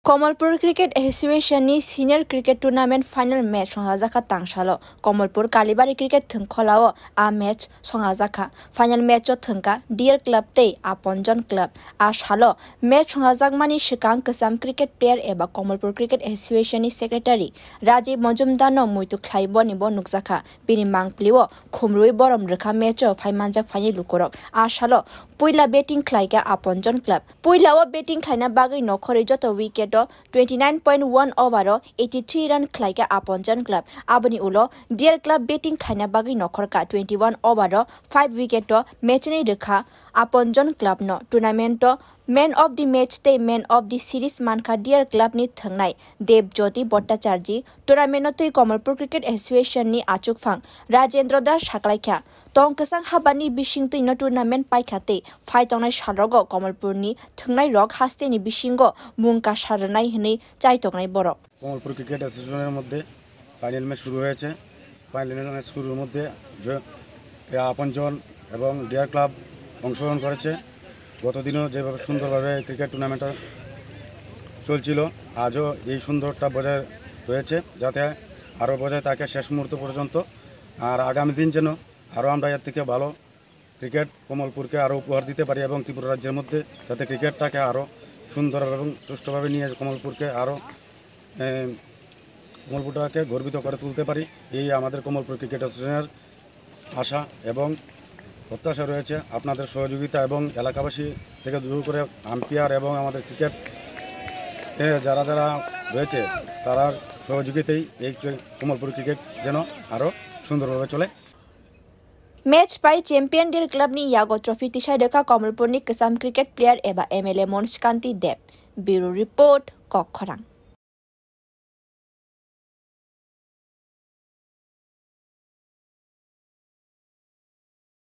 Kamalpur cricket association नि senior cricket tournament final match संहाजाखा तांगसालो कमलपुर कालीबारी क्रिकेट थंखलाओ आ मैच संहाजाखा फाइनल मैच थंका डियर क्लब ते आपनजन क्लब आ सालो मैच संहाजाकमानि सिगां गोजाम क्रिकेट प्लेयर एबा कमलपुर क्रिकेट एसोसिएशन नि सेक्रेटारि राजीव मजुमदार नो मुइतु ख्लाइबो निबो नुकजाखा बिनि मांगप्लिओ खुमरुइ बरम रेखा मैच फाइमानजाक फाइनि लुकरक आ सालो पुइला बैटिंग ख्लाइगा आपनजन क्लब पुइलाओ बैटिंग ख्लाइना बागै नखरै जत विकेट 29.1 ओवर 83 रन ख्लाइगा आपनजन क्लब आबनि उलो डियर क्लब बैटिंग ख्लाइना बागै नखरका 21 ओवर 5 विकेट मैचनि रेखा आपनजन क्लब न tournament man of the match ते मैन ऑफ द सीरीज मानका डियर क्लब नि थंगनाय देवज्योति भट्टाचार्य टूर्नामेंट तै कमलपुर क्रिकेट एसोसिएशन नि आचुकफां राजेंद्र दास साकलाइखा तंकसां हाबानि बिसिं तै न टूर्नामेंट पाइखाते फाइतंनाय सारगो कमलपुर नि थंगनाय रक हास्ते नि बिसिंगो मुंका सारनाय हनै चाइतंनाय बरक कमलपुर क्रिकेट एसोसिएशনের মধ্যে ফাইনাল ম্যাচ শুরু হয়েছে ফাইনাল ম্যাচ শুরুর মধ্যে আপনজন এবং ডিয়ার ক্লাব অংশগ্রহণ করেছে গতদিনও যেভাবে সুন্দরভাবে ক্রিকেট টুর্নামেন্টটা চলছিল আজও এই সুন্দরটা বজায় রয়েছে যাতে আরও বজায় থাকে শেষ মুহূর্ত পর্যন্ত আর আগামী দিন যেন আরও আমরা এর থেকে ভালো ক্রিকেট কমলপুরকে আরও উপহার দিতে পারি এবং ত্রিপুরা রাজ্যের মধ্যে যাতে ক্রিকেটটাকে আরও সুন্দর এবং সুষ্ঠুভাবে নিয়ে কমলপুরকে আরও কমলপুরটাকে গর্বিত করে তুলতে পারি এই আমাদের কমলপুর ক্রিকেট অ্যাসোসিয়েশনের আশা এবং প্রত্যাশা রয়েছে আপনাদের সহযোগিতা এবং এলাকাবাসী থেকে শুরু করে আম্পায়ার এবং আমাদের ক্রিকেট যারা যারা রয়েছে তার সহযোগিতায় এই কমলপুর ক্রিকেট যেন আরও সুন্দরভাবে চলে मैच पाई चैंपियन डियर क्लब नि यागो ट्रॉफी तिसाय रेखा कमलपुर नि गोजाम क्रिकेट प्लेयर एबा एमएलए मनस्कान्ति देव ब्यूरो रिपोर्ट कखरां।